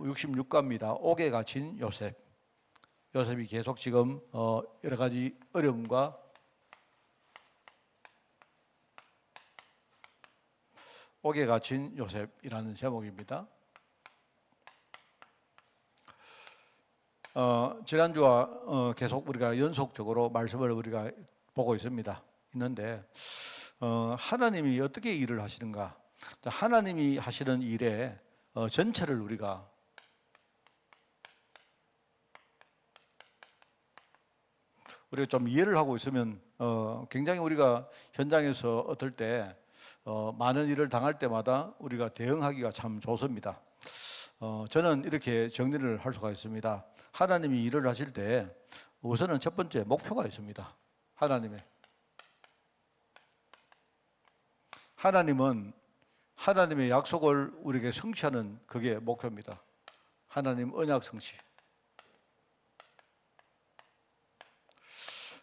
66과입니다. 옥에 갇힌 요셉. 요셉이 계속 지금 여러 가지 어려움과 옥에 갇힌 요셉이라는 제목입니다. 지난주와 계속 우리가 연속적으로 말씀을 우리가 보고 있는데 하나님이 어떻게 일을 하시는가? 하나님이 하시는 일의 전체를 우리가 좀 이해를 하고 있으면 굉장히 우리가 현장에서 어떨 때 많은 일을 당할 때마다 우리가 대응하기가 참 좋습니다. 저는 이렇게 정리를 할 수가 있습니다. 하나님이 일을 하실 때 우선은 첫 번째 목표가 있습니다. 하나님은 하나님의 약속을 우리에게 성취하는 그게 목표입니다. 하나님 언약 성취.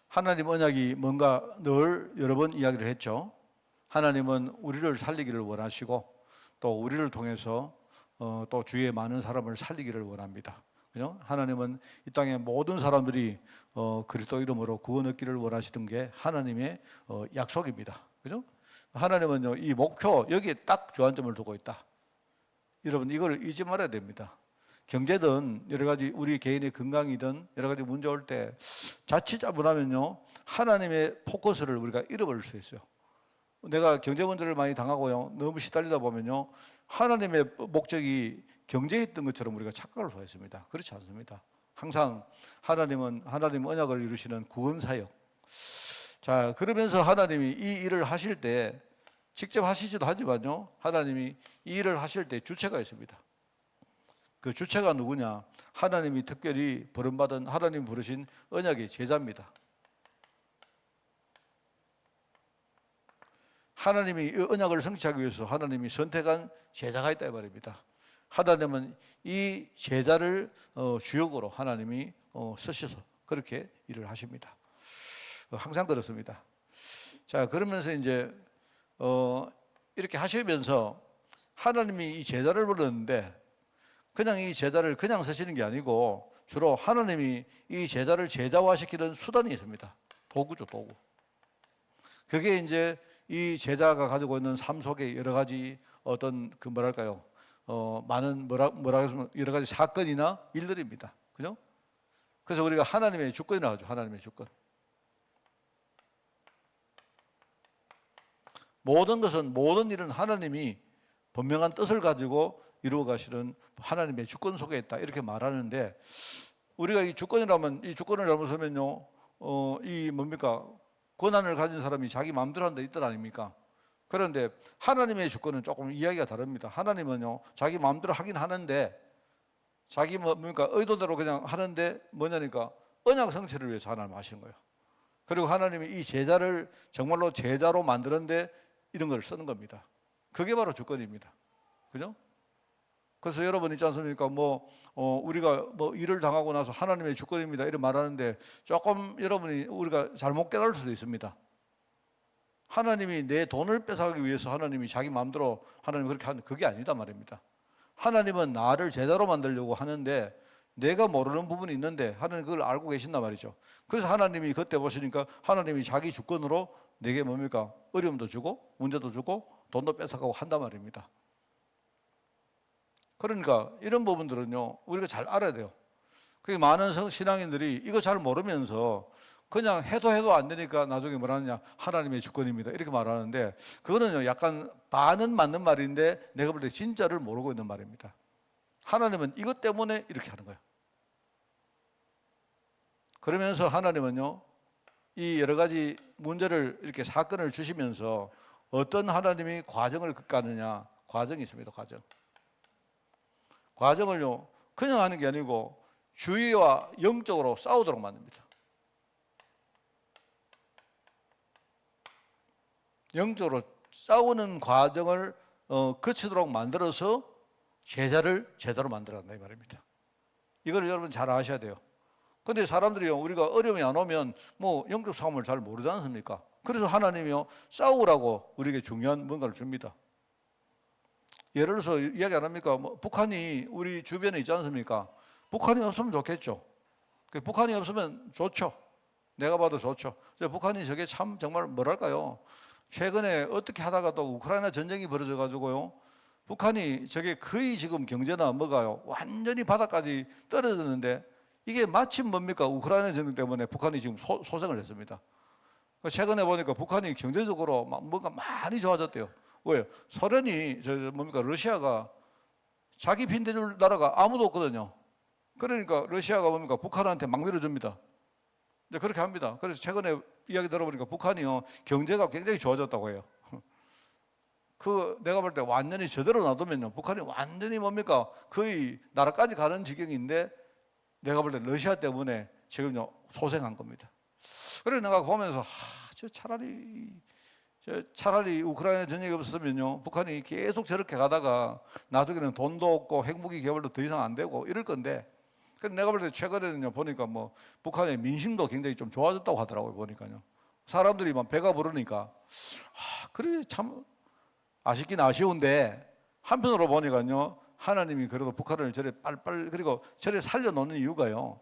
하나님 언약이 뭔가 늘 여러 번 이야기를 했죠. 하나님은 우리를 살리기를 원하시고 또 우리를 통해서 또 주위의 많은 사람을 살리기를 원합니다. 그죠? 하나님은 이 땅의 모든 사람들이 그리스도 이름으로 구원 얻기를 원하시던 게 하나님의 약속입니다. 그죠? 하나님은요, 이 목표, 여기에 딱 주안점을 두고 있다. 여러분, 이걸 잊지 말아야 됩니다. 경제든 여러 가지 우리 개인의 건강이든 여러 가지 문제 올 때 자칫 잘못하면요, 하나님의 포커스를 우리가 잃어버릴 수 있어요. 내가 경제 문제를 많이 당하고요, 너무 시달리다 보면요, 하나님의 목적이 경제에 있던 것처럼 우리가 착각을 하고 있습니다. 그렇지 않습니다. 항상 하나님은 하나님 언약을 이루시는 구원사역. 자, 그러면서 하나님이 이 일을 하실 때 직접 하시지도 하지만요, 하나님이 이 일을 하실 때 주체가 있습니다. 그 주체가 누구냐? 하나님이 특별히 버림받은 하나님 부르신 언약의 제자입니다. 하나님이 이 언약을 성취하기 위해서 하나님이 선택한 제자가 있다 이 말입니다. 하나님은 이 제자를 주역으로 하나님이 쓰셔서 그렇게 일을 하십니다. 항상 그렇습니다. 자, 그러면서 이제 이렇게 하시면서 하나님이 이 제자를 불렀는데 그냥 이 제자를 그냥 쓰시는 게 아니고 주로 하나님이 이 제자를 제자화시키는 수단이 있습니다. 도구죠, 도구. 그게 이제 이 제자가 가지고 있는 삶 속에 여러 가지 어떤 많은 여러 가지 사건이나 일들입니다. 그죠? 그래서 우리가 하나님의 주권이라고 하죠. 하나님의 주권. 모든 일은 하나님이 분명한 뜻을 가지고 이루어 가시는 하나님의 주권 속에 있다. 이렇게 말하는데 우리가 이 주권이라면 이 주권을 잘못 쓰면요, 권한을 가진 사람이 자기 마음대로 하는 데 있단 아닙니까? 그런데 하나님의 주권은 조금 이야기가 다릅니다. 하나님은요, 자기 마음대로 하긴 하는데 자기 의도대로 그냥 하는데 뭐냐니까 언약 성취를 위해서 하나님 하시는 거예요. 그리고 하나님이 이 제자를 정말로 제자로 만드는데 이런 걸 쓰는 겁니다. 그게 바로 주권입니다. 그죠? 그래서 여러분 있지 않습니까? 우리가 일을 당하고 나서 하나님의 주권입니다. 이렇게 말하는데 조금 우리가 잘못 깨달을 수도 있습니다. 하나님이 내 돈을 뺏어가기 위해서 하나님이 자기 마음대로 하나님 그렇게 하는 그게 아니다 말입니다. 하나님은 나를 제자로 만들려고 하는데 내가 모르는 부분이 있는데 하나님 그걸 알고 계신단 말이죠. 그래서 하나님이 그때 보시니까 하나님이 자기 주권으로 내게 어려움도 주고 문제도 주고 돈도 뺏어가고 한단 말입니다. 그러니까 이런 부분들은요, 우리가 잘 알아야 돼요. 그게 많은 신앙인들이 이거 잘 모르면서 그냥 해도 안 되니까 나중에 뭐라느냐, 하나님의 주권입니다. 이렇게 말하는데 그거는요, 약간 반은 맞는 말인데 내가 볼 때 진짜를 모르고 있는 말입니다. 하나님은 이것 때문에 이렇게 하는 거예요. 그러면서 하나님은요, 이 여러 가지 문제를 이렇게 사건을 주시면서 어떤 하나님이 과정을 가느냐, 과정이 있습니다. 과정을요, 그냥 하는 게 아니고 주의와 영적으로 싸우도록 만듭니다. 영적으로 싸우는 과정을 거치도록 만들어서 제자를 제자로 만들어간다 이 말입니다. 이걸 여러분 잘 아셔야 돼요. 근데 사람들이요, 우리가 어려움이 안 오면 영적 싸움을 잘 모르지 않습니까? 그래서 하나님이요, 싸우라고 우리에게 중요한 뭔가를 줍니다. 예를 들어서 이야기 안 합니까? 뭐 북한이 우리 주변에 있지 않습니까? 북한이 없으면 좋겠죠. 북한이 없으면 좋죠. 내가 봐도 좋죠. 북한이 저게 참 정말 뭐랄까요? 최근에 어떻게 하다가 또 우크라이나 전쟁이 벌어져 가지고요. 북한이 저게 거의 지금 경제나 뭐가요. 완전히 바닥까지 떨어졌는데 이게 마침 뭡니까? 우크라이나 전쟁 때문에 북한이 지금 소생을 했습니다. 최근에 보니까 북한이 경제적으로 막 뭔가 많이 좋아졌대요. 왜요? 소련이 뭡니까? 러시아가 자기 핀대줄 나라가 아무도 없거든요. 그러니까 러시아가 뭡니까? 북한한테 막 밀어줍니다. 이제 그렇게 합니다. 그래서 최근에 이야기 들어보니까 북한이요 경제가 굉장히 좋아졌다고 해요. 내가 볼 때 완전히 저대로 놔두면요 북한이 완전히 뭡니까? 거의 나라까지 가는 지경인데 내가 볼 때 러시아 때문에 지금요 소생한 겁니다. 그래서 내가 보면서 차라리 우크라이나 전쟁이 없었으면요 북한이 계속 저렇게 가다가 나중에는 돈도 없고 핵무기 개발도 더 이상 안 되고 이럴 건데. 그래서 내가 볼 때 최근에는요 보니까 뭐 북한의 민심도 굉장히 좀 좋아졌다고 하더라고요. 보니까요 사람들이 막 배가 부르니까 그래 참 아쉽긴 아쉬운데 한편으로 보니까요 하나님이 그래도 북한을 저래 빨빨 그리고 저래 살려놓는 이유가요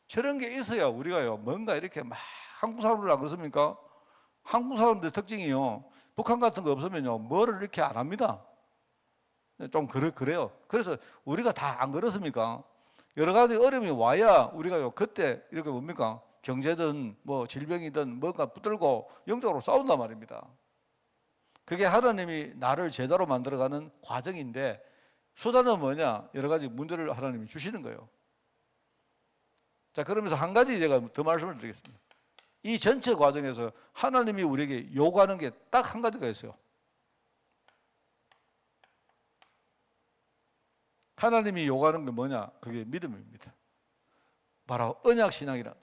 저런 게 있어야 우리가요 뭔가 이렇게 막 한국 사람들 안 그렇습니까? 한국 사람들 특징이요 북한 같은 거 없으면요 뭐를 이렇게 안 합니다. 좀 그래요. 그래서 우리가 다 안 그렇습니까? 여러 가지 어려움이 와야 우리가요 그때 이렇게 뭡니까? 경제든 뭐 질병이든 뭔가 붙들고 영적으로 싸운단 말입니다. 그게 하나님이 나를 제대로 만들어가는 과정인데 수단은 뭐냐? 여러 가지 문제를 하나님이 주시는 거예요. 자, 그러면서 한 가지 제가 더 말씀을 드리겠습니다. 이 전체 과정에서 하나님이 우리에게 요구하는 게 딱 한 가지가 있어요. 하나님이 요구하는 게 뭐냐? 그게 믿음입니다. 바로 언약신앙이라.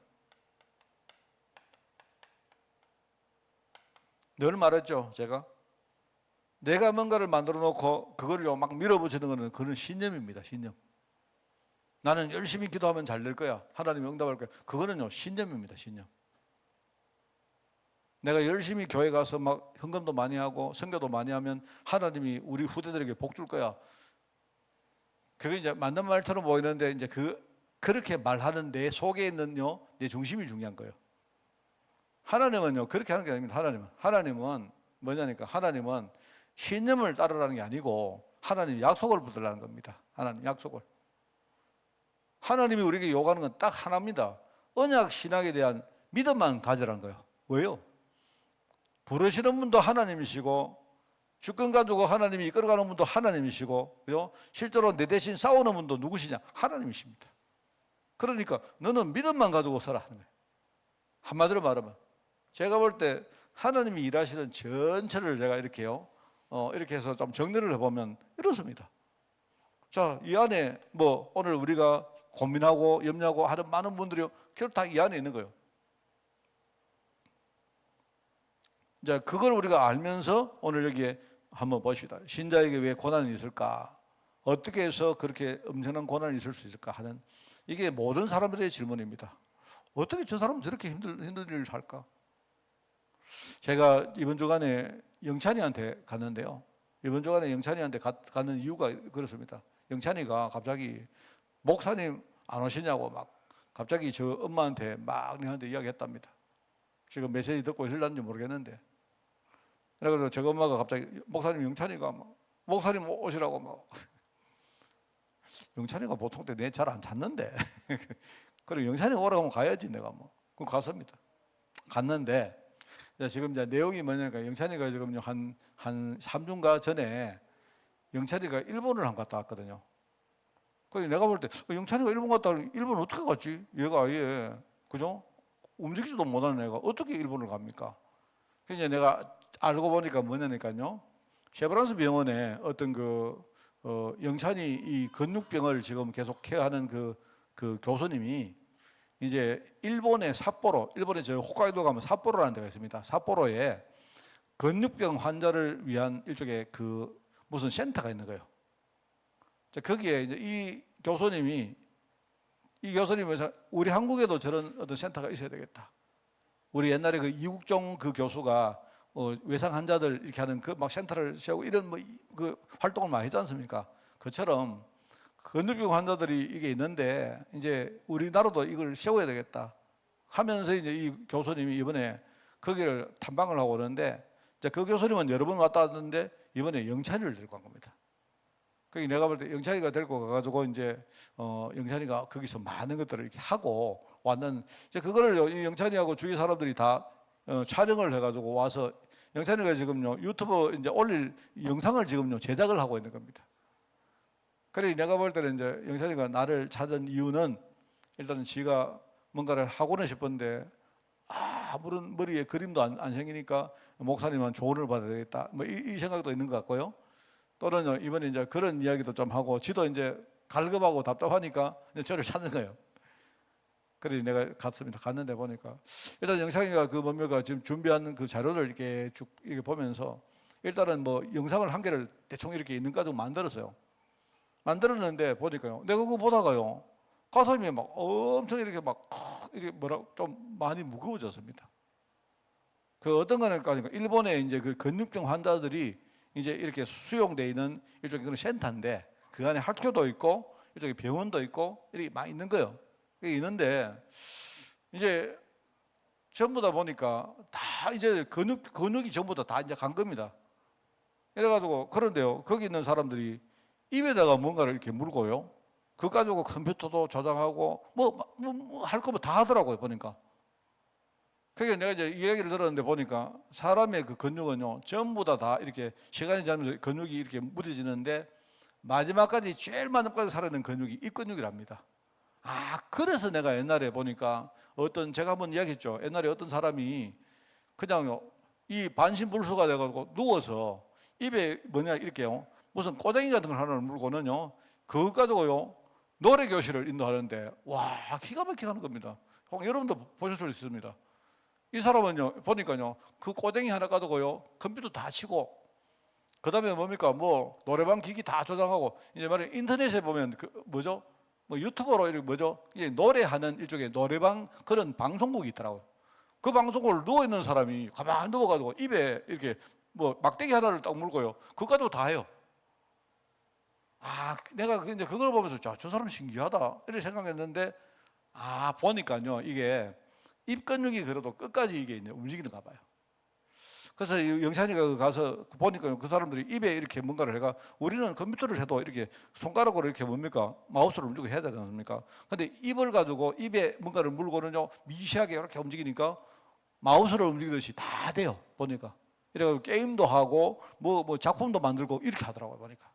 늘 말했죠, 제가. 내가 뭔가를 만들어 놓고 그걸 막 밀어붙이는 것은 그런 신념입니다. 신념. 나는 열심히 기도하면 잘 될 거야. 하나님이 응답할 거야. 그거는요 신념입니다. 신념. 내가 열심히 교회 가서 막 헌금도 많이 하고 선교도 많이 하면 하나님이 우리 후대들에게 복 줄 거야. 그게 이제 맞는 말처럼 보이는데 이제 그렇게 말하는 내 속에 있는요 내 중심이 중요한 거예요. 하나님은요 그렇게 하는 게 아닙니다. 하나님은 뭐냐니까 하나님은 신념을 따르라는 게 아니고 하나님 약속을 붙들라는 겁니다. 하나님 약속을. 하나님이 우리에게 요구하는 건 딱 하나입니다. 언약 신앙에 대한 믿음만 가지라는 거예요. 왜요? 부르시는 분도 하나님이시고 주권 가지고 하나님이 이끌어가는 분도 하나님이시고 그죠? 실제로 내 대신 싸우는 분도 누구시냐? 하나님이십니다. 그러니까 너는 믿음만 가지고 서라 하는 거예요. 한마디로 말하면 제가 볼 때 하나님이 일하시는 전체를 제가 이렇게요 이렇게 해서 좀 정리를 해보면 이렇습니다. 자, 이 안에 뭐 오늘 우리가 고민하고 염려하고 하는 많은 분들이 결국 다 이 안에 있는 거예요. 자, 그걸 우리가 알면서 오늘 여기에 한번 보십시다. 신자에게 왜 고난이 있을까? 어떻게 해서 그렇게 엄청난 고난이 있을 수 있을까 하는 이게 모든 사람들의 질문입니다. 어떻게 저 사람은 저렇게 힘든 일을 살까? 제가 이번 주간에 영찬이한테 갔는데요. 이번 주간에 영찬이한테 가는 이유가 그렇습니다. 영찬이가 갑자기 목사님 안 오시냐고 막 갑자기 저 엄마한테 막 내한테 이야기했답니다. 지금 메시지 듣고 있을는지 모르겠는데. 그래서 저 엄마가 갑자기 목사님 영찬이가 막 목사님 오시라고 막 영찬이가 보통 때 내 잘 안 찾는데 그리고 영찬이 오라고 하면 가야지 내가 뭐 그럼 갔습니다. 갔는데 지금 이제 내용이 뭐냐니까 영찬이가 지금 한 3주인가 전에 영찬이가 일본을 한 갔다 왔거든요. 그래서 내가 볼 때 영찬이가 일본 갔다 왔는데 일본 어떻게 갔지? 얘가 아예 그죠? 움직이지도 못하는 애가 어떻게 일본을 갑니까? 그래서 내가 알고 보니까 뭐냐니까요. 쉐브란스 병원에 어떤 영찬이 이 근육병을 지금 계속 케어하는 그 교수님이 이제 일본의 삿포로, 일본의 저 홋카이도 가면 삿포로라는 데가 있습니다. 삿포로에 근육병 환자를 위한 일종의 무슨 센터가 있는 거예요. 거기에 이제 이 교수님이 우리 한국에도 저런 어떤 센터가 있어야 되겠다. 우리 옛날에 이국종 그 교수가 외상 환자들 이렇게 하는 그 막 센터를 세우고 이런 그 활동을 많이 했지 않습니까? 그처럼 근육병 환자들이 이게 있는데 이제 우리나라도 이걸 세워야 되겠다 하면서 이제 이 교수님이 이번에 거기를 탐방을 하고 오는데 이제 그 교수님은 여러 번 왔다 갔는데 이번에 영찬이를 데리고 간 겁니다. 거기 내가 볼 때 영찬이가 데리고 가가지고 이제 영찬이가 거기서 많은 것들을 이렇게 하고 왔는 이제 그거를 영찬이하고 주위 사람들이 다 촬영을 해가지고 와서 영찬이가 지금요 유튜브 이제 올릴 영상을 지금요 제작을 하고 있는 겁니다. 그래 내가 볼 때는 이제 영찬이가 나를 찾은 이유는 일단은 지가 뭔가를 하고는 싶은데 아무런 머리에 그림도 안 생기니까 목사님한 조언을 받아야 되겠다. 뭐 이 생각도 있는 것 같고요. 또는 이번에 이제 그런 이야기도 좀 하고 지도 이제 갈급하고 답답하니까 이제 저를 찾는 거예요. 그래 내가 갔습니다. 갔는데 보니까 일단 영상이가 그 뭔가 지금 준비한 그 자료를 이렇게 쭉 이렇게 보면서 일단은 뭐 영상을 한 개를 대충 이렇게 있는 가지고 만들었어요. 만들었는데 보니까요. 내가 그거 보다가요. 가슴이 막 엄청 이렇게 막 이렇게 뭐라 좀 많이 무거워졌습니다. 그 어떤 거는 그러니까 일본의 이제 그 근육병 환자들이 이제 이렇게 수용돼 있는 일종의 그런 센터인데 그 안에 학교도 있고 이쪽에 병원도 있고 이렇게 많이 있는 거예요. 이게 있는데 이제 전부 다 보니까 다 이제 근육이 전부 다 이제 간 겁니다. 이래가지고 그런데요 거기 있는 사람들이 입에다가 뭔가를 이렇게 물고요. 그거 가지고 컴퓨터도 저장하고 뭐 할 거면 다 하더라고요 보니까. 그게 내가 이제 이야기를 들었는데 보니까 사람의 그 근육은요 전부 다 이렇게 시간이 지나면서 근육이 이렇게 무뎌지는데 마지막까지 제일 마지막까지 살아있는 근육이 이 근육이랍니다. 그래서 내가 옛날에 보니까 제가 한번 이야기했죠. 옛날에 어떤 사람이 그냥 이 반신불수가 돼가지고 누워서 입에 이렇게요 무슨 꼬쟁이 같은 걸 하나를 물고는요 그거 가지고요 노래 교실을 인도하는데 와 기가 막히게 하는 겁니다. 여러분도 보실 수 있습니다. 이 사람은요 보니까요 그 꼬쟁이 하나 가지고요 컴퓨터 다 치고 그 다음에 뭡니까 뭐 노래방 기기 다 저장하고 이제 말해 인터넷에 보면 그 뭐죠 뭐 유튜버로 이렇게 뭐죠 이제 노래하는 일종의 노래방 그런 방송국이 있더라고요. 그 방송국을 누워 있는 사람이 가만히 누워가지고 입에 이렇게 뭐 막대기 하나를 딱 물고요 그거 가지고 다 해요. 내가 이제 그걸 보면서 저 사람 신기하다 이렇게 생각했는데 보니까요 이게 입 근육이 그래도 끝까지 이게 움직이는가 봐요. 그래서 영찬이가 가서 보니까 그 사람들이 입에 이렇게 뭔가를 해가 우리는 컴퓨터를 해도 이렇게 손가락으로 이렇게 뭡니까 마우스를 움직이고 해야 되지 않습니까? 근데 입을 가지고 입에 뭔가를 물고는요 미시하게 이렇게 움직이니까 마우스를 움직이듯이 다 돼요 보니까. 이래가지고 게임도 하고 뭐 작품도 만들고 이렇게 하더라고요 보니까.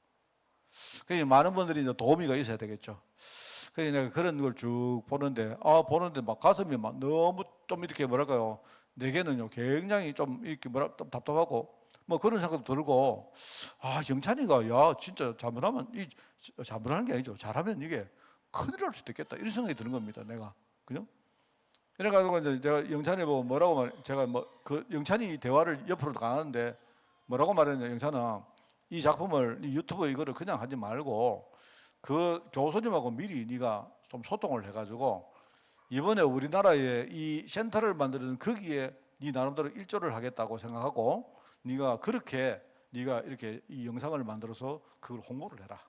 그래서 많은 분들이 이제 도우미가 있어야 되겠죠. 그래서 내가 그런 걸 쭉 보는데 막 가슴이 막 너무 좀 이렇게 뭐랄까요 내게는요 굉장히 좀 이렇게 좀 답답하고 뭐 그런 생각도 들고 영찬이가 야 진짜 잘못하면 잘못하는 게 아니죠. 잘하면 이게 큰일 날 수도 있겠다 이런 생각이 드는 겁니다. 내가 그죠? 이래가지고 이제 제가 영찬이 보고 제가 그 영찬이 대화를 옆으로 가는데 뭐라고 말했냐 영찬아 이 작품을 이 유튜브 이거를 그냥 하지 말고 그 교수님하고 미리 네가 좀 소통을 해가지고 이번에 우리나라에 이 센터를 만드는 거기에 네 나름대로 일조를 하겠다고 생각하고 네가 이렇게 이 영상을 만들어서 그걸 홍보를 해라.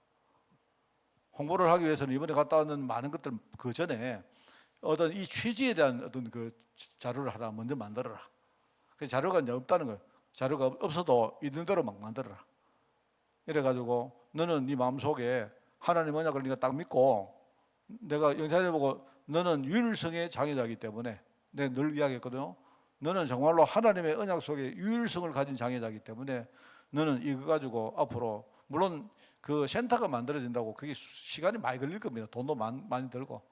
홍보를 하기 위해서는 이번에 갔다 왔는 많은 것들 그 전에 어떤 이 취지에 대한 어떤 그 자료를 하나 먼저 만들어라. 그 자료가 이제 없다는 거예요. 자료가 없어도 있는 대로 막 만들어라. 이래가지고 너는 네 마음속에 하나님 언약을 네가 딱 믿고 내가 영찬이 보고 너는 유일성의 장애자이기 때문에 내가 늘 이야기했거든요. 너는 정말로 하나님의 언약 속에 유일성을 가진 장애자이기 때문에 너는 이거 가지고 앞으로 물론 그 센터가 만들어진다고 그게 시간이 많이 걸릴 겁니다. 돈도 많이 들고.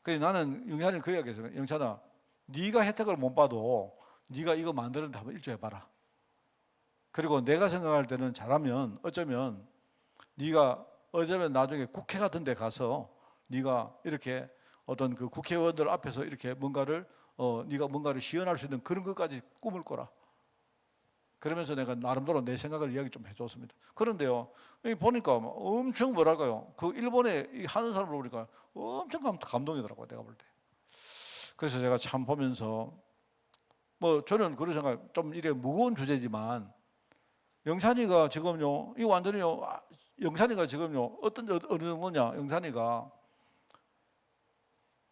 그래서 나는 영찬이 그 이야기했어요. 영찬아 네가 혜택을 못 봐도 네가 이거 만드는데 한번 일조해봐라. 그리고 내가 생각할 때는 잘하면 어쩌면 나중에 국회 같은 데 가서 네가 이렇게 어떤 그 국회의원들 앞에서 이렇게 네가 뭔가를 시연할 수 있는 그런 것까지 꿈을 꿔라. 그러면서 내가 나름대로 내 생각을 이야기 좀 해줬습니다. 그런데요, 보니까 엄청 뭐랄까요. 그 일본에 하는 사람을 보니까 엄청 감동이더라고요. 내가 볼 때. 그래서 제가 참 보면서 뭐 저는 그런 생각, 좀 이래 무거운 주제지만 영찬이가 지금요, 이 완전히요, 영찬이가 지금요, 어느 정도냐, 영찬이가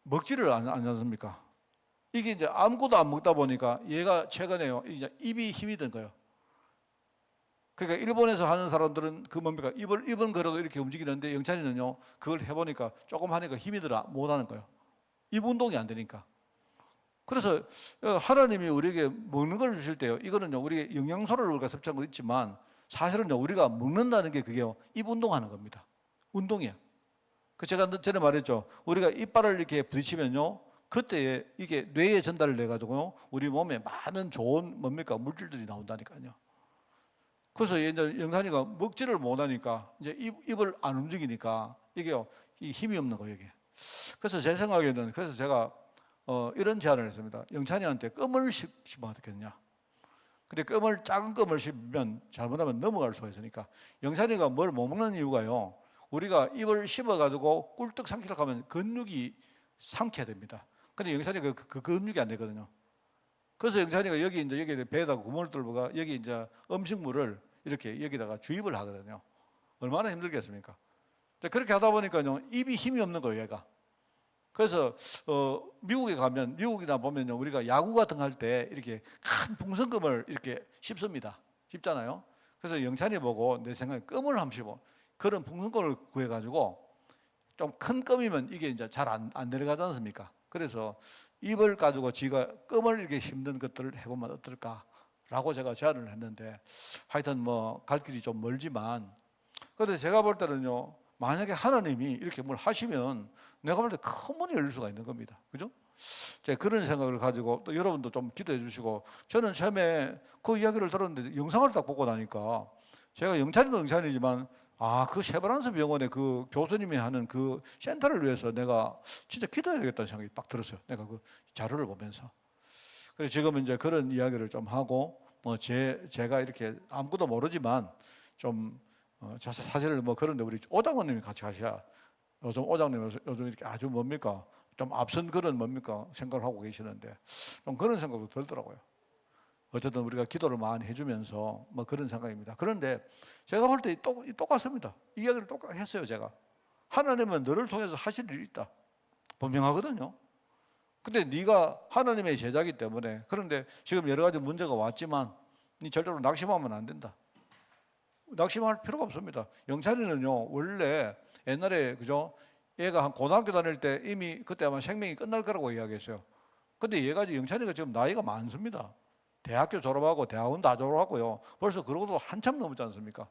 먹지를 않습니까? 이게 이제 아무것도 안 먹다 보니까 얘가 최근에요, 이제 입이 힘이 든 거예요. 그러니까 일본에서 하는 사람들은 그 뭡니까? 입은 그래도 이렇게 움직이는데 영찬이는요, 그걸 해보니까 조금 하니까 힘이 들어 못 하는 거예요. 입 운동이 안 되니까. 그래서 하나님이 우리에게 먹는 걸 주실 때요, 이거는요, 우리 영양소를 우리가 섭취한 거 있지만 사실은요, 우리가 먹는다는 게 그게요, 입 운동하는 겁니다. 운동이야. 그 제가 전에 말했죠. 우리가 이빨을 이렇게 부딪히면요, 그때 이게 뇌에 전달을 해가지고요, 우리 몸에 많은 좋은 뭡니까? 물질들이 나온다니까요. 그래서 이제 영산이가 먹지를 못하니까 이제 입을 안 움직이니까 이게요, 이 힘이 없는 거예요, 이게. 그래서 제 생각에는 그래서 제가 이런 제안을 했습니다. 영찬이한테 껌을 씹으면 어떻겠냐. 근데 작은 껌을 씹으면 잘못하면 넘어갈 수가 있으니까 영찬이가 뭘 못 먹는 이유가요, 우리가 입을 씹어가지고 꿀떡 삼키려고 하면 근육이 삼켜야 됩니다. 근데 영찬이가 그 근육이 안 되거든요. 그래서 영찬이가 여기 배에다가 구멍을 뚫어가 여기 이제 음식물을 이렇게 여기다가 주입을 하거든요. 얼마나 힘들겠습니까? 그렇게 하다 보니까요, 입이 힘이 없는 거예요, 얘가. 그래서 미국에 가면, 미국이나 보면요, 우리가 야구 같은 거 할 때 이렇게 큰 풍선껌을 이렇게 씹습니다. 씹잖아요. 그래서 영찬이 보고 내 생각에 껌을 한번 씹어. 그런 풍선껌을 구해가지고 좀 큰 껌이면 이게 이제 잘 안 내려가지 않습니까? 그래서 입을 가지고 지가 껌을 이렇게 씹는 것들을 해보면 어떨까라고 제가 제안을 했는데, 하여튼 뭐 갈 길이 좀 멀지만, 그런데 제가 볼 때는요, 만약에 하나님이 이렇게 뭘 하시면 내가 볼 때 큰 문이 열릴 수가 있는 겁니다. 그죠? 제가 그런 생각을 가지고, 또 여러분도 좀 기도해 주시고, 저는 처음에 그 이야기를 들었는데 영상을 딱 보고 나니까, 제가 영찬이도 영찬이지만 그 쉐브란스 병원의 그 교수님이 하는 그 센터를 위해서 내가 진짜 기도해야 되겠다는 생각이 딱 들었어요. 내가 그 자료를 보면서. 그래서 지금 이제 그런 이야기를 좀 하고, 뭐 제가 이렇게 아무것도 모르지만 좀 사실 뭐 그런데 우리 오장로님이 같이 가셔야, 요즘 오장님 요즘 이렇게 아주 뭡니까, 좀 앞선 그런 뭡니까 생각을 하고 계시는데, 좀 그런 생각도 들더라고요. 어쨌든 우리가 기도를 많이 해주면서 뭐 그런 생각입니다. 그런데 제가 볼 때 똑같습니다. 이야기를 똑같이 했어요, 제가. 하나님은 너를 통해서 하실 일이 있다, 분명하거든요. 근데 네가 하나님의 제자이기 때문에, 그런데 지금 여러 가지 문제가 왔지만 네 절대로 낙심하면 안 된다. 낙심할 필요가 없습니다. 영찬이는요, 원래 옛날에, 그죠? 얘가 한 고등학교 다닐 때 이미 그때 아마 생명이 끝날 거라고 이야기했어요. 근데 얘가, 영찬이가 지금 나이가 많습니다. 대학교 졸업하고 대학원 다 졸업하고요. 벌써 그러고도 한참 넘었지 않습니까?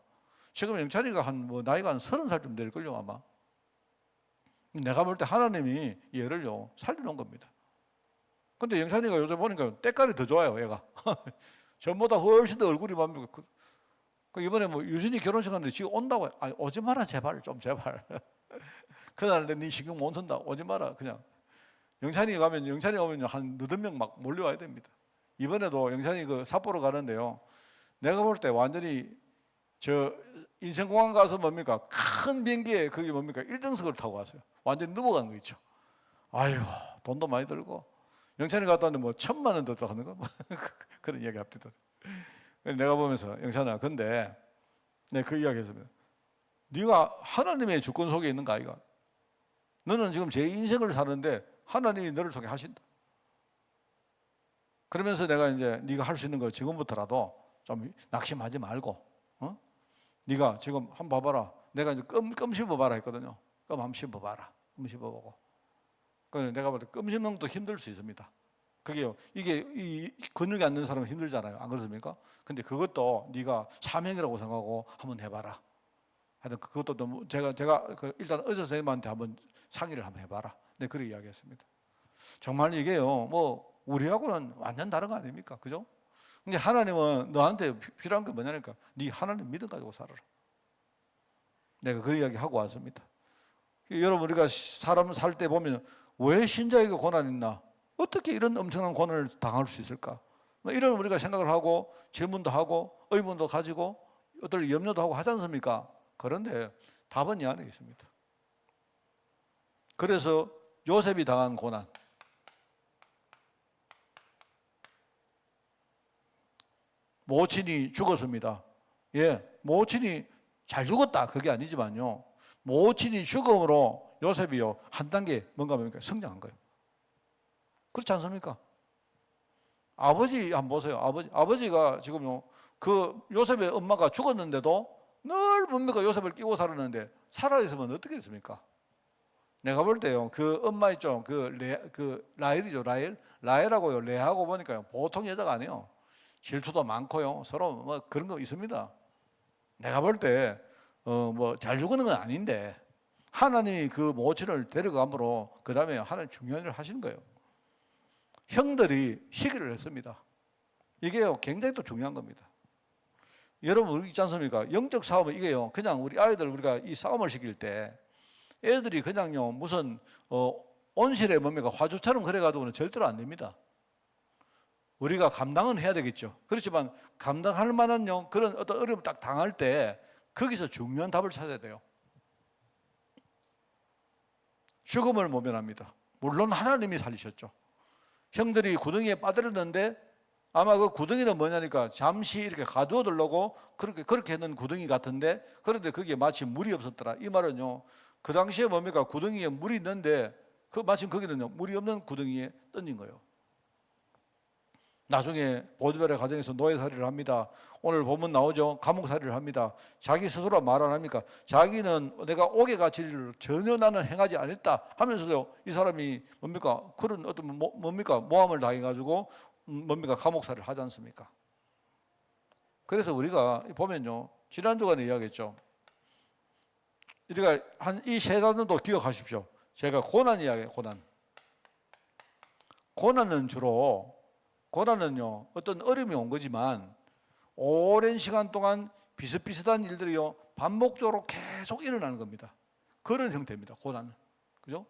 지금 영찬이가 나이가 한 30살쯤 될걸요, 아마. 내가 볼 때 하나님이 얘를요, 살려놓은 겁니다. 근데 영찬이가 요즘 보니까 때깔이 더 좋아요, 얘가. 전보다 훨씬 더 얼굴이 맘. 이번에 뭐 유진이 결혼식 하는데 지금 온다고. 아니, 오지 마라, 제발, 좀 제발. 그날 네 신경 못 쓴다, 오지 마라, 그냥. 영찬이 오면 한 8명 막 몰려와야 됩니다. 이번에도 영찬이 그 삿포로 가는데요, 내가 볼 때 완전히 저 인천공항 가서 뭡니까, 큰 비행기에 거기 뭡니까 1등석을 타고 왔어요. 완전히 넘어가는 거 있죠. 아유, 돈도 많이 들고. 영찬이 갔다 왔는데 뭐 1,000만 원 더 하는 거 그런 이야기 합니다. 내가 보면서, 영찬아, 근데 내가 그 이야기 했습니다. 네가 하나님의 주권 속에 있는 거 아이가? 너는 지금 제 인생을 사는데 하나님이 너를 통해 하신다. 그러면서 내가 이제 네가 할 수 있는 걸 지금부터라도 좀 낙심하지 말고, 네가 지금 한번 봐봐라. 내가 이제 껌 씹어봐라 했거든요. 껌 한번 씹어봐라. 껌 씹어보고. 그래서 내가 볼 때 껌 씹는 것도 힘들 수 있습니다. 그게요, 이게 이 근육이 안 되는 사람은 힘들잖아요. 안 그렇습니까? 근데 그것도 네가 사명이라고 생각하고 한번 해봐라. 하여튼 그것도 너무 제가 일단 의사 선생님한테 한번 상의를 한번 해봐라. 네, 그렇게 이야기했습니다. 정말 이게요, 뭐 우리하고는 완전 다른 거 아닙니까? 그죠? 근데 하나님은 너한테 필요한 게 뭐냐니까, 네 하나님 믿음 가지고 살아라. 내가 그 이야기 하고 왔습니다. 여러분, 우리가 사람 살 때 보면 왜 신자에게 고난이 있나? 어떻게 이런 엄청난 고난을 당할 수 있을까? 이런 우리가 생각을 하고 질문도 하고 의문도 가지고 어떨 염려도 하고 하지 않습니까? 그런데 답은 이 안에 있습니다. 그래서 요셉이 당한 고난, 모친이 죽었습니다. 예, 모친이 잘 죽었다 그게 아니지만요, 모친이 죽음으로 요셉이요 한 단계 뭡니까 성장한 거예요. 그렇지 않습니까? 아버지 한번 보세요. 아버지가 지금요 그 요셉의 엄마가 죽었는데도 늘 뭡니까 요셉을 끼고 살았는데 살아있으면 어떻게 했습니까? 내가 볼 때요 그 엄마 있죠 그 라헬이죠. 라헬하고요 레하고 보니까요 보통 여자가 아니에요. 질투도 많고요 서로 뭐 그런 거 있습니다. 내가 볼 때 뭐 잘 죽는 건 아닌데 하나님이 그 모친을 데려감으로 그 다음에 하나님 중요한 일을 하신 거예요. 형들이 시기를 했습니다. 이게요 굉장히 또 중요한 겁니다. 여러분 우리 있지 않습니까? 영적 싸움은 이게요 그냥 우리 아이들 우리가 이 싸움을 시킬 때 애들이 그냥요 무슨 온실에 뭡니까 화초처럼 그래가지고는 절대로 안 됩니다. 우리가 감당은 해야 되겠죠. 그렇지만 감당할 만한요 그런 어떤 어려움 딱 당할 때 거기서 중요한 답을 찾아야 돼요. 죽음을 모면합니다. 물론 하나님이 살리셨죠. 형들이 구덩이에 빠뜨렸는데 아마 그 구덩이는 뭐냐니까 잠시 이렇게 가두어두려고 그렇게 했는 구덩이 같은데, 그런데 거기에 마치 물이 없었더라. 이 말은요 그 당시에 뭡니까 구덩이에 물이 있는데 마침 거기는요 물이 없는 구덩이에 던진 거예요. 나중에 보디발의 가정에서 노예살이를 합니다. 오늘 보면 나오죠. 감옥살이를 합니다. 자기 스스로 말 안 합니까? 자기는 내가 옥에 갇힐 일을 전혀 나는 행하지 않았다 하면서도 이 사람이 뭡니까 그런 어떤 뭡니까 모함을 당해가지고 뭡니까 감옥살이를 하지 않습니까? 그래서 우리가 보면요 지난주간에 이야기했죠. 우리가 한 이 세 단어도 기억하십시오. 제가 고난 이야기해요. 고난은요 어떤 어려움이 온 거지만 오랜 시간 동안 비슷비슷한 일들이요 반복적으로 계속 일어나는 겁니다. 그런 형태입니다. 고난은. 그죠?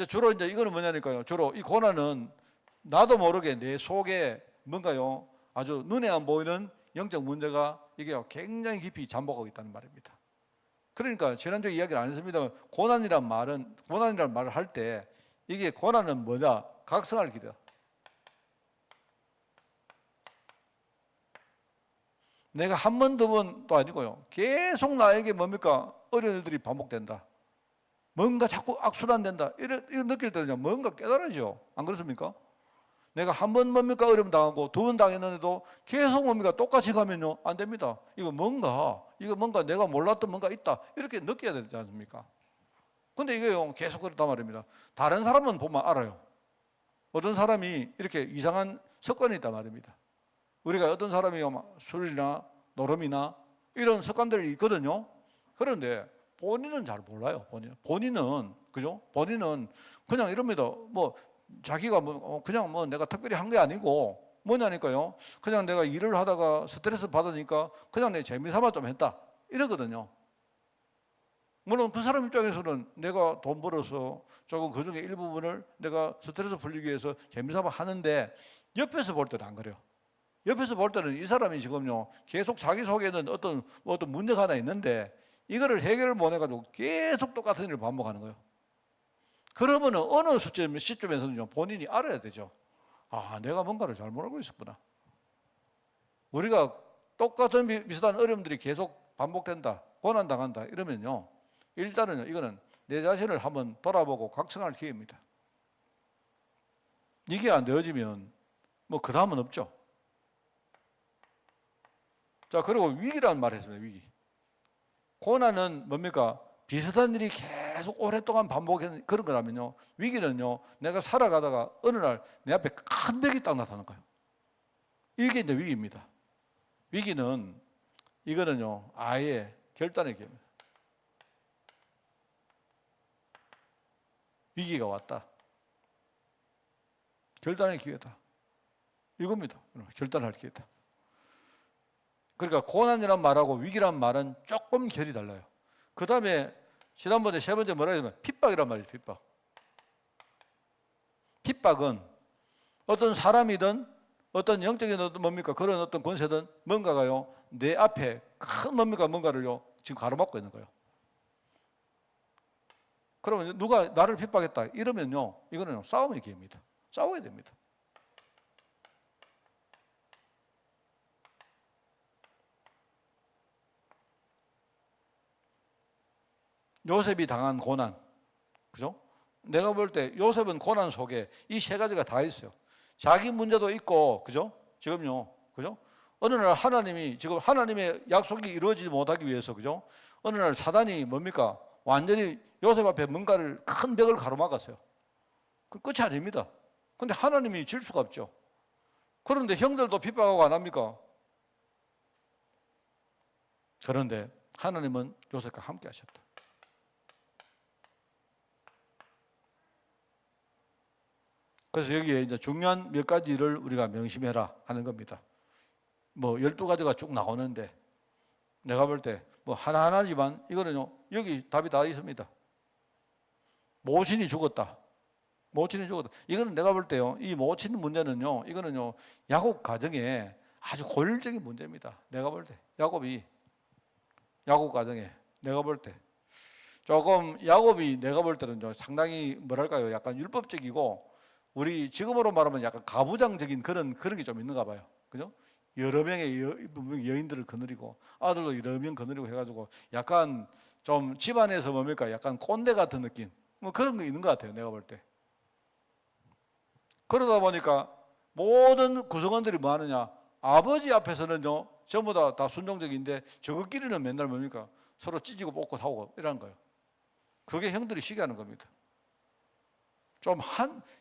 주로 이제 이거는 뭐냐니까요. 주로 이 고난은 나도 모르게 내 속에 뭔가요 아주 눈에 안 보이는 영적 문제가 이게 굉장히 깊이 잠복하고 있다는 말입니다. 그러니까 지난주에 이야기를 안 했습니다만 고난이란 말을 할 때 이게 고난은 뭐냐? 각성할 길이다. 내가 한 번, 두 번도 아니고요. 계속 나에게 뭡니까? 어려운 일들이 반복된다. 뭔가 자꾸 악순환된다. 이런 느낄 때는 뭔가 깨달아져. 안 그렇습니까? 내가 한 번 뭡니까? 어려움 당하고 두 번 당했는데도 계속 뭡니까? 똑같이 가면요. 안 됩니다. 이거 뭔가 내가 몰랐던 뭔가 있다. 이렇게 느껴야 되지 않습니까? 근데 이게요. 계속 그렇단 말입니다. 다른 사람은 보면 알아요. 어떤 사람이 이렇게 이상한 습관이 있단 말입니다. 우리가 어떤 사람이 술이나 노름이나 이런 습관들이 있거든요. 그런데 본인은 잘 몰라요. 본인은 그죠? 본인은 그냥 이럽니다. 뭐 자기가 그냥 내가 특별히 한 게 아니고 뭐냐니까요. 그냥 내가 일을 하다가 스트레스 받으니까 그냥 내 재미삼아 좀 했다 이러거든요. 물론 그 사람 입장에서는 내가 돈 벌어서 조금 그중에 일부분을 내가 스트레스 풀리기 위해서 재미삼아 하는데 옆에서 볼 때는 안 그래요. 옆에서 볼 때는 이 사람이 지금요 계속 자기 속에는 어떤 문제가 하나 있는데 이거를 해결을 못 해가지고 계속 똑같은 일을 반복하는 거예요. 그러면 어느 시점에서는 본인이 알아야 되죠. 아, 내가 뭔가를 잘못 알고 있었구나. 우리가 똑같은 비슷한 어려움들이 계속 반복된다, 고난당한다 이러면요 일단은 이거는 내 자신을 한번 돌아보고 각성할 기회입니다. 이게 안 되어지면 그 다음은 없죠. 자, 그리고 위기라는 말을 했습니다. 위기. 고난은 뭡니까? 비슷한 일이 계속 오랫동안 반복하는 그런 거라면요. 위기는요, 내가 살아가다가 어느 날 내 앞에 큰 벽이 딱 나타나는 거예요. 이게 이제 위기입니다. 위기는 이거는요, 아예 결단의 기회입니다. 위기가 왔다. 결단의 기회다. 이겁니다. 결단할 기회다. 그러니까 고난이란 말하고 위기란 말은 조금 결이 달라요. 그 다음에 지난번에 세 번째 뭐라 했냐면 핍박이란 말이에요. 핍박은 어떤 사람이든 어떤 영적인 뭡니까 그런 어떤 권세든 뭔가가요 내 앞에 큰 뭔가를요 지금 가로막고 있는 거예요. 그러면 누가 나를 핍박했다 이러면요 이거는 싸움의 기회입니다. 싸워야 됩니다. 요셉이 당한 고난, 그죠? 내가 볼 때 요셉은 고난 속에 이 세 가지가 다 있어요. 자기 문제도 있고, 그죠? 지금요, 그죠? 어느 날 하나님이, 지금 하나님의 약속이 이루어지지 못하기 위해서, 그죠? 어느 날 사단이 뭡니까? 완전히 요셉 앞에 뭔가를 큰 벽을 가로막았어요. 그 끝이 아닙니다. 근데 하나님이 질 수가 없죠. 그런데 형들도 핍박하고 안 합니까? 그런데 하나님은 요셉과 함께 하셨다. 그래서 여기에 이제 중요한 몇 가지를 우리가 명심해라 하는 겁니다. 뭐 12가지가 쭉 나오는데 내가 볼 때 뭐 하나하나지만 이거는요, 여기 답이 다 있습니다. 모친이 죽었다. 모친이 죽었다. 이거는 내가 볼 때요, 이 모친 문제는요, 이거는요, 야곱 가정에 아주 고질적인 문제입니다. 내가 볼 때. 야곱 가정에. 내가 볼 때. 조금 야곱이 내가 볼 때는요, 상당히 뭐랄까요, 약간 율법적이고, 우리 지금으로 말하면 약간 가부장적인 그런 게 좀 있는가 봐요. 그죠? 여러 명의 여인들을 거느리고 아들도 여러 명 거느리고 해가지고 약간 좀 집안에서 뭡니까? 약간 꼰대 같은 느낌. 뭐 그런 거 있는 것 같아요. 내가 볼 때. 그러다 보니까 모든 구성원들이 뭐 하느냐? 아버지 앞에서는요, 전부 다 순종적인데 저것끼리는 맨날 뭡니까? 서로 찢고 뽑고 사고 이런 거예요. 그게 형들이 시기하는 겁니다.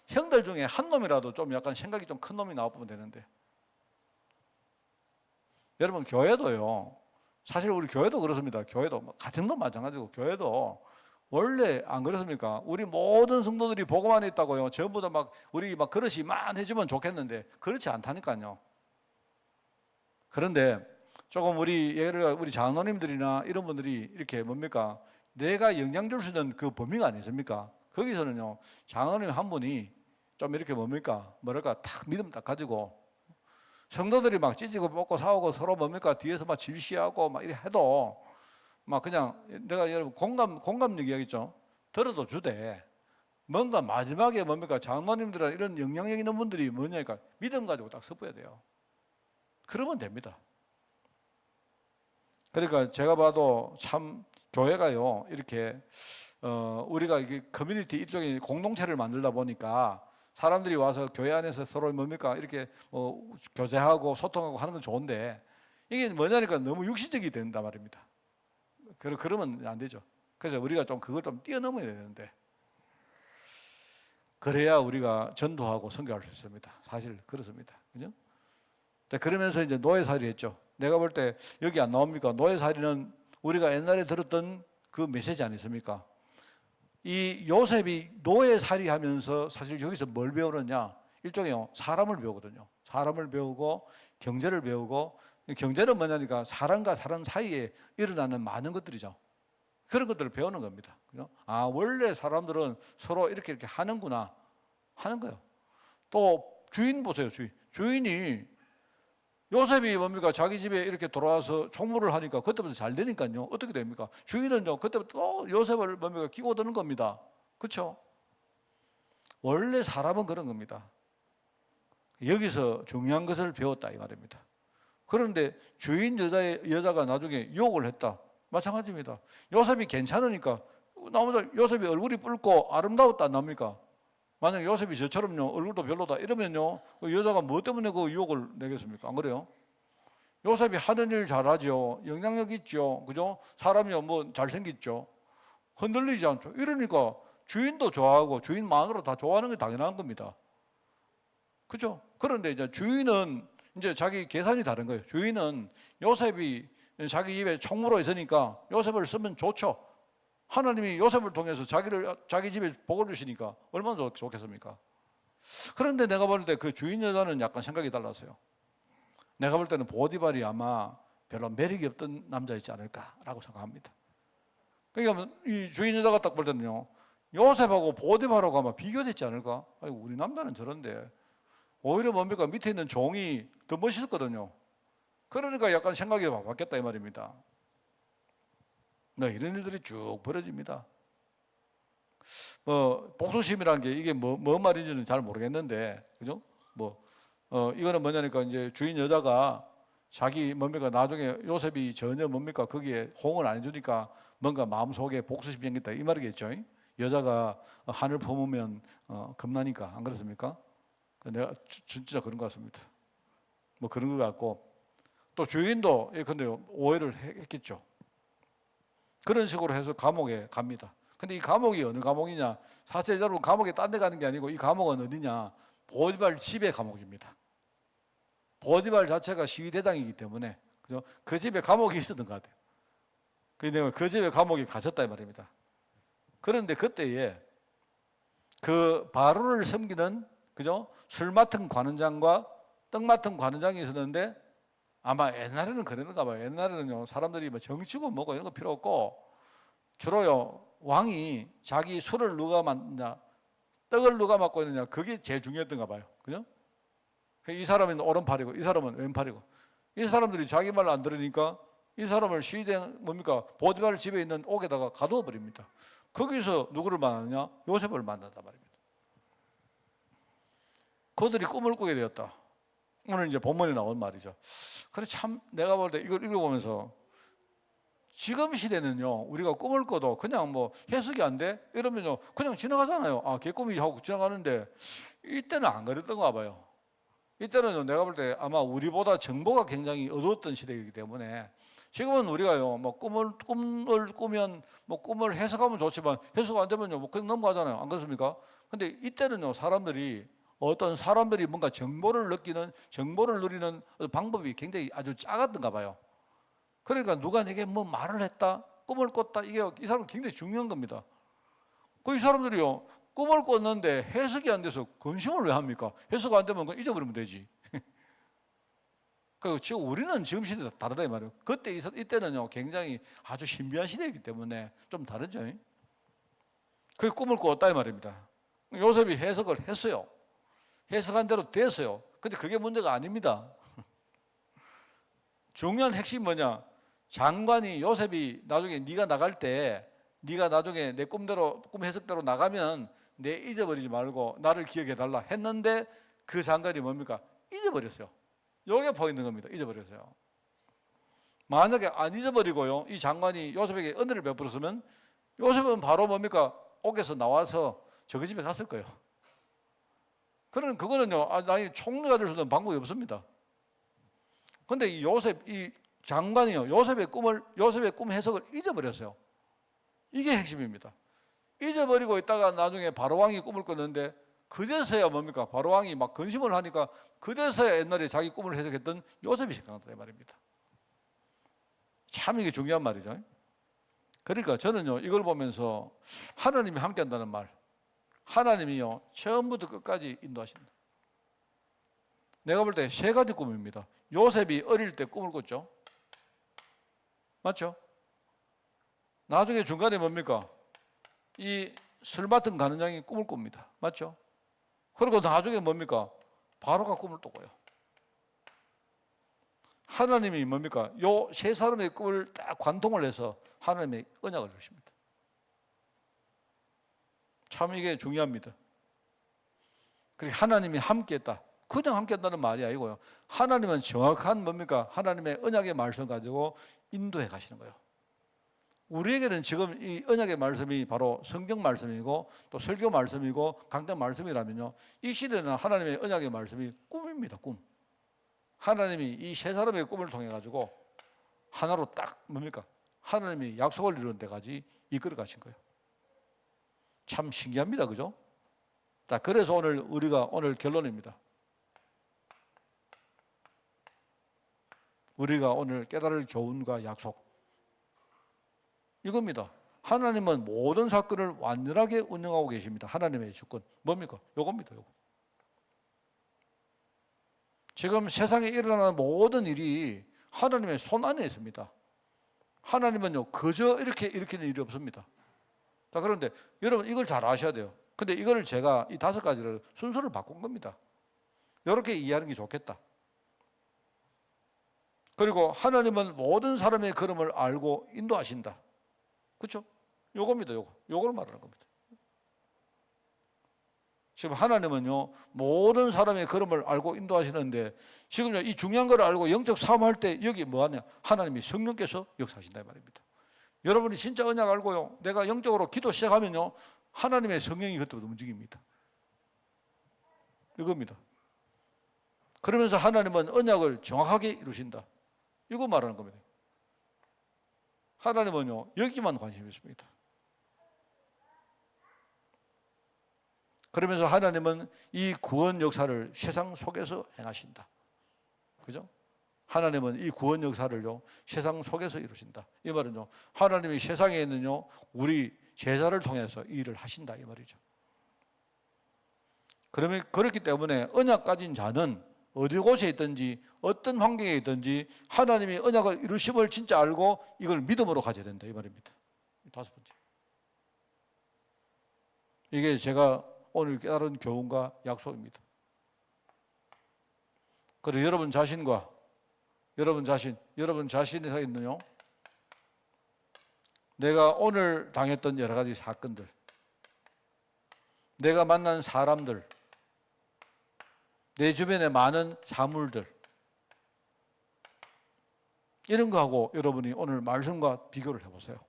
형들 중에 한 놈이라도 좀 약간 생각이 좀 큰 놈이 나와보면 되는데. 여러분, 교회도요, 사실 우리 교회도 그렇습니다. 교회도, 같은 건 마찬가지고, 교회도 원래 안 그렇습니까? 우리 모든 성도들이 복음만 있다고요, 전부 다 우리 그릇이 만해지면 좋겠는데, 그렇지 않다니까요. 그런데 조금 우리 장로님들이나 이런 분들이 이렇게 뭡니까? 내가 영향 줄 수 있는 그 범위가 아니십니까? 거기서는요, 장로님 한 분이 좀 이렇게 뭡니까? 뭐랄까, 탁 믿음 딱 가지고, 성도들이 찢고 뽑고 싸우고 서로 뭡니까? 뒤에서 질시하고 이래 해도 그냥 내가 여러분 공감력 이야기죠. 들어도 주되 뭔가 마지막에 뭡니까? 장로님들이나 이런 영향력 있는 분들이 뭐냐니까 믿음 가지고 딱 섞어야 돼요. 그러면 됩니다. 그러니까 제가 봐도 참 교회가요, 이렇게 우리가 이게 커뮤니티 일종의 공동체를 만들다 보니까 사람들이 와서 교회 안에서 서로 뭡니까? 이렇게 교제하고 소통하고 하는 건 좋은데 이게 뭐냐니까 너무 육신적이 된단 말입니다. 그러면 안 되죠. 그래서 우리가 좀 그걸 좀 뛰어넘어야 되는데 그래야 우리가 전도하고 선교할 수 있습니다. 사실 그렇습니다. 그죠? 그러면서 이제 노예살이 했죠. 내가 볼 때 여기 안 나옵니까? 노예살이는 우리가 옛날에 들었던 그 메시지 아니십니까? 이 요셉이 노예살이 하면서 사실 여기서 뭘 배우느냐? 일종의 사람을 배우거든요. 사람을 배우고 경제를 배우고, 경제는 뭐냐니까 사람과 사람 사이에 일어나는 많은 것들이죠. 그런 것들을 배우는 겁니다. 그죠? 아, 원래 사람들은 서로 이렇게 하는구나 하는 거예요. 또 주인 보세요. 주인이 요셉이 뭡니까? 자기 집에 이렇게 돌아와서 총무를 하니까 그때부터 잘 되니까요. 어떻게 됩니까? 주인은요, 그때부터 또 요셉을 뭡니까? 끼고 드는 겁니다. 그렇죠? 원래 사람은 그런 겁니다. 여기서 중요한 것을 배웠다 이 말입니다. 그런데 주인 여자가 나중에 유혹을 했다. 마찬가지입니다. 요셉이 괜찮으니까 나오면서 요셉이 얼굴이 붉고 아름다웠다 안 납니까? 만약 요셉이 저처럼요, 얼굴도 별로다 이러면요, 그 여자가 뭐 때문에 그 유혹을 내겠습니까? 안 그래요? 요셉이 하는 일 잘하죠. 영향력 있죠. 그죠? 사람이 잘생겼죠. 흔들리지 않죠. 이러니까 주인도 좋아하고 주인 마누라 다 좋아하는 게 당연한 겁니다. 그죠? 그런데 이제 주인은 이제 자기 계산이 다른 거예요. 주인은 요셉이 자기 집에 총무로 있으니까 요셉을 쓰면 좋죠. 하나님이 요셉을 통해서 자기 집에 복을 주시니까 얼마나 좋겠습니까? 그런데 내가 볼 때 그 주인 여자는 약간 생각이 달랐어요. 내가 볼 때는 보디발이 아마 별로 매력이 없던 남자였지 않을까라고 생각합니다. 그러니까 이 주인 여자가 딱 볼 때는요, 요셉하고 보디발하고 아마 비교됐지 않을까? 아이고, 우리 남자는 저런데 오히려 뭡니까? 밑에 있는 종이 더 멋있었거든요. 그러니까 약간 생각이 바뀌었다 이 말입니다. 이런 일들이 쭉 벌어집니다. 복수심이라는 게 이게 뭐 말인지는 잘 모르겠는데, 그죠? 이거는 뭐냐니까 이제 주인 여자가 자기 뭡니까 나중에 요셉이 전혀 뭡니까 거기에 호응을 안 해주니까 뭔가 마음속에 복수심이 생겼다 이 말이겠죠. 여자가 하늘 품으면 겁나니까 안 그렇습니까? 내가 진짜 그런 것 같습니다. 뭐 그런 것 같고 또 주인도 근데 오해를 했겠죠. 그런 식으로 해서 감옥에 갑니다. 근데 이 감옥이 어느 감옥이냐? 사실 여러분 감옥에 딴 데 가는 게 아니고 이 감옥은 어디냐? 보디발 집의 감옥입니다. 보디발 자체가 시위대장이기 때문에 그죠? 그 집에 감옥이 있었던 것 같아요. 그래서 그 집에 감옥에 갇혔다 이 말입니다. 그런데 그때에 그 바로를 섬기는 그죠? 술 맡은 관원장과 떡 맡은 관원장이 있었는데 아마 옛날에는 그랬는가 봐요. 옛날에는요 사람들이 뭐 정치고 뭐고 이런 거 필요 없고 주로요 왕이 자기 술을 누가 맡느냐 떡을 누가 맡고 있느냐 그게 제일 중요했던가 봐요. 그죠? 이 사람은 오른팔이고 이 사람은 왼팔이고 이 사람들이 자기 말 안 들으니까 이 사람을 시위대 뭡니까 보디발 집에 있는 옥에다가 가두어 버립니다. 거기서 누구를 만나느냐 요셉을 만난단 말입니다. 그들이 꿈을 꾸게 되었다. 오늘 이제 본문에 나온 말이죠. 그래 참 내가 볼 때 이걸 읽어보면서 지금 시대는요 우리가 꿈을 꿔도 그냥 뭐 해석이 안 돼? 이러면요 그냥 지나가잖아요. 아 걔 꿈이 하고 지나가는데 이때는 안 그랬던가 봐요. 이때는 내가 볼 때 아마 우리보다 정보가 굉장히 어두웠던 시대이기 때문에 지금은 우리가요 뭐 꿈을 꾸면 뭐 꿈을 해석하면 좋지만 해석 안 되면요 뭐 그냥 넘어가잖아요. 안 그렇습니까? 근데 이때는요 사람들이 어떤 사람들이 뭔가 정보를 누리는 방법이 굉장히 아주 작았던가 봐요. 그러니까 누가 내게 뭐 말을 했다, 꿈을 꿨다 이게 이 사람은 굉장히 중요한 겁니다. 그 이 사람들이요 꿈을 꿨는데 해석이 안 돼서 근심을 왜 합니까? 해석 안 되면 그건 잊어버리면 되지. 그리고 지금 우리는 지금 시대가 다르다 이 말이에요. 그때 이때는요 굉장히 아주 신비한 시대이기 때문에 좀 다르죠. 그 꿈을 꿨다 이 말입니다. 요셉이 해석을 했어요. 해석한 대로 됐어요. 근데 그게 문제가 아닙니다. 중요한 핵심이 뭐냐? 장관이 요셉이 나중에 네가 나갈 때 네가 나중에 내 꿈 해석대로 나가면 내 잊어버리지 말고 나를 기억해 달라 했는데 그 장관이 뭡니까? 잊어버렸어요. 요게 포인트인 겁니다. 잊어버렸어요. 만약에 안 잊어버리고요 이 장관이 요셉에게 은혜를 베풀었으면 요셉은 바로 뭡니까? 옥에서 나와서 저그 집에 갔을 거예요. 그러면 그거는요 나이 총리가 될 수 있는 방법이 없습니다. 근데 이 장관이요 요셉의 꿈 해석을 잊어버렸어요. 이게 핵심입니다. 잊어버리고 있다가 나중에 바로왕이 꿈을 꿨는데 그제서야 뭡니까? 바로왕이 막 근심을 하니까 그제서야 옛날에 자기 꿈을 해석했던 요셉이 생각났다 이 말입니다. 참 이게 중요한 말이죠. 그러니까 저는요 이걸 보면서 하나님이 함께한다는 말, 하나님이요 처음부터 끝까지 인도하신다. 내가 볼 때 세 가지 꿈입니다. 요셉이 어릴 때 꿈을 꿨죠. 맞죠? 나중에 중간에 뭡니까? 이 술 맡은 관원장이 꿈을 꿉니다. 맞죠? 그리고 나중에 뭡니까? 바로가 꿈을 또 꿔요. 하나님이 뭡니까? 요 세 사람의 꿈을 딱 관통을 해서 하나님의 언약을 주십니다. 참 이게 중요합니다. 그리고 하나님이 함께했다. 그냥 함께한다는 말이 아니고요. 하나님은 정확한 뭡니까? 하나님의 언약의 말씀 가지고 인도해 가시는 거예요. 우리에게는 지금 이 언약의 말씀이 바로 성경 말씀이고 또 설교 말씀이고 강단 말씀이라면요. 이 시대는 하나님의 언약의 말씀이 꿈입니다. 꿈. 하나님이 이 세 사람의 꿈을 통해 가지고 하나로 딱 뭡니까? 하나님이 약속을 이루는 데까지 이끌어 가신 거예요. 참 신기합니다. 그죠? 자, 그래서 오늘 결론입니다. 우리가 오늘 깨달을 교훈과 약속 이겁니다. 하나님은 모든 사건을 완전하게 운영하고 계십니다. 하나님의 주권 뭡니까? 요겁니다. 요거. 지금 세상에 일어나는 모든 일이 하나님의 손 안에 있습니다. 하나님은요 그저 이렇게 일으키는 일이 없습니다. 자, 그런데 여러분 이걸 잘 아셔야 돼요. 근데 이걸 제가 이 5가지를 순서를 바꾼 겁니다. 이렇게 이해하는 게 좋겠다. 그리고 하나님은 모든 사람의 걸음을 알고 인도하신다. 그렇죠? 요겁니다. 요걸 말하는 겁니다. 지금 하나님은요 모든 사람의 걸음을 알고 인도하시는데 지금 이 중요한 걸 알고 영적 싸움할 때 여기 뭐하냐? 하나님이 성령께서 역사하신다 이 말입니다. 여러분이 진짜 언약 알고요 내가 영적으로 기도 시작하면요 하나님의 성령이 그때부터 움직입니다. 이겁니다. 그러면서 하나님은 언약을 정확하게 이루신다. 이거 말하는 겁니다. 하나님은요 여기만 관심이 있습니다. 그러면서 하나님은 이 구원 역사를 세상 속에서 행하신다. 그죠? 하나님은 이 구원 역사를요 세상 속에서 이루신다. 이 말은요 하나님이 세상에 있는요 우리 제자를 통해서 이 일을 하신다 이 말이죠. 그러면 그렇기 때문에 언약 가진 자는 어디 곳에 있든지 어떤 환경에 있든지 하나님이 언약을 이루심을 진짜 알고 이걸 믿음으로 가져야 된다 이 말입니다. 다섯 번째, 이게 제가 오늘 깨달은 교훈과 약속입니다. 그리고 여러분 자신과 여러분 자신에 있는요 내가 오늘 당했던 여러 가지 사건들, 내가 만난 사람들, 내 주변에 많은 사물들, 이런 거하고 여러분이 오늘 말씀과 비교를 해보세요.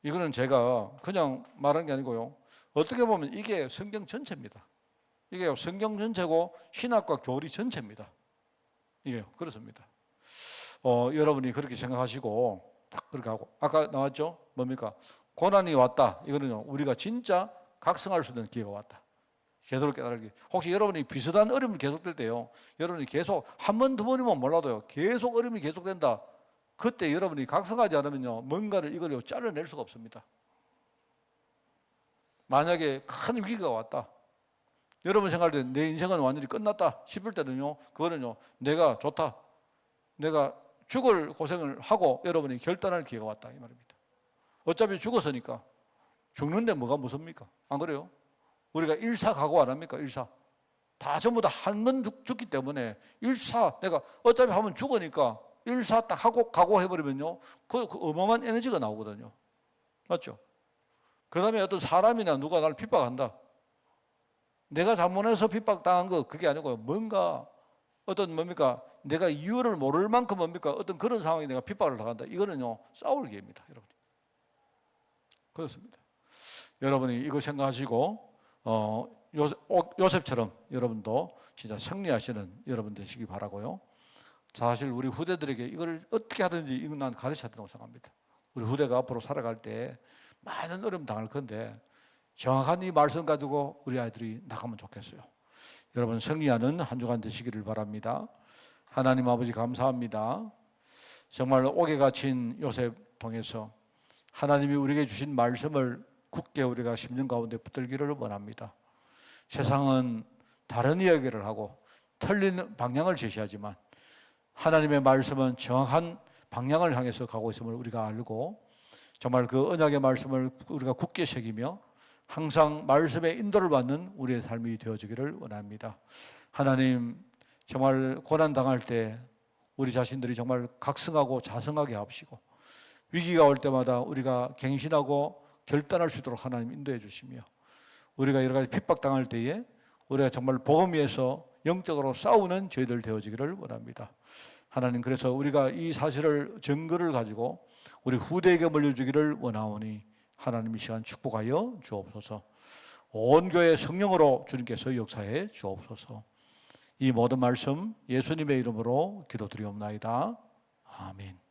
이거는 제가 그냥 말한 게 아니고요 어떻게 보면 이게 성경 전체입니다. 이게 성경 전체고 신학과 교리 전체입니다. 이게 그렇습니다. 여러분이 그렇게 생각하시고 딱 그렇게 하고 아까 나왔죠? 뭡니까? 고난이 왔다. 이거는요 우리가 진짜 각성할 수 있는 기회가 왔다. 제대로 깨달기. 혹시 여러분이 비슷한 어려움이 계속될 때요 여러분이 계속 한 번 두 번이면 몰라도요 계속 어려움이 계속된다. 그때 여러분이 각성하지 않으면요 뭔가를 이걸 잘라낼 수가 없습니다. 만약에 큰 위기가 왔다. 여러분 생각할 때 내 인생은 완전히 끝났다 싶을 때는요 그거는요 내가 좋다, 내가 죽을 고생을 하고 여러분이 결단할 기회가 왔다 이 말입니다. 어차피 죽었으니까 죽는데 뭐가 무섭습니까? 안 그래요? 우리가 일사 각오 안 합니까? 일사 다 전부 다 한 번 죽기 때문에 일사 내가 어차피 하면 죽으니까 일사 딱 하고 각오해버리면요 그 어마어마한 에너지가 나오거든요. 맞죠? 그 다음에 어떤 사람이나 누가 나를 핍박한다. 내가 잘못해서 핍박당한 거 그게 아니고 뭔가 어떤 뭡니까 내가 이유를 모를 만큼 뭡니까 어떤 그런 상황에 내가 핍박을 당한다. 이거는요 싸울 기회입니다. 여러분 그렇습니다. 여러분이 이거 생각하시고 요셉처럼 여러분도 진짜 승리하시는 여러분 되시기 바라고요. 사실 우리 후대들에게 이걸 어떻게 하든지 이건 난 가르쳐야 된다고 생각합니다. 우리 후대가 앞으로 살아갈 때 많은 어려움 당할 건데 정확한 이 말씀 가지고 우리 아이들이 나가면 좋겠어요. 여러분 승리하는 한 주간 되시기를 바랍니다. 하나님 아버지 감사합니다. 정말 옥에 갇힌 요셉 통해서 하나님이 우리에게 주신 말씀을 굳게 우리가 심령 가운데 붙들기를 원합니다. 세상은 다른 이야기를 하고 틀린 방향을 제시하지만 하나님의 말씀은 정확한 방향을 향해서 가고 있음을 우리가 알고 정말 그 언약의 말씀을 우리가 굳게 새기며 항상 말씀의 인도를 받는 우리의 삶이 되어지기를 원합니다. 하나님 정말 고난당할 때 우리 자신들이 정말 각성하고 자성하게 하시고 위기가 올 때마다 우리가 갱신하고 결단할 수 있도록 하나님 인도해 주시며 우리가 여러 가지 핍박당할 때에 우리가 정말 복음 위에서 영적으로 싸우는 저희들 되어지기를 원합니다. 하나님 그래서 우리가 이 사실을 증거를 가지고 우리 후대에게 물려주기를 원하오니 하나님 이 시간 축복하여 주옵소서. 온 교회 성령으로 주님께서 역사해 주옵소서. 이 모든 말씀 예수님의 이름으로 기도드리옵나이다. 아멘.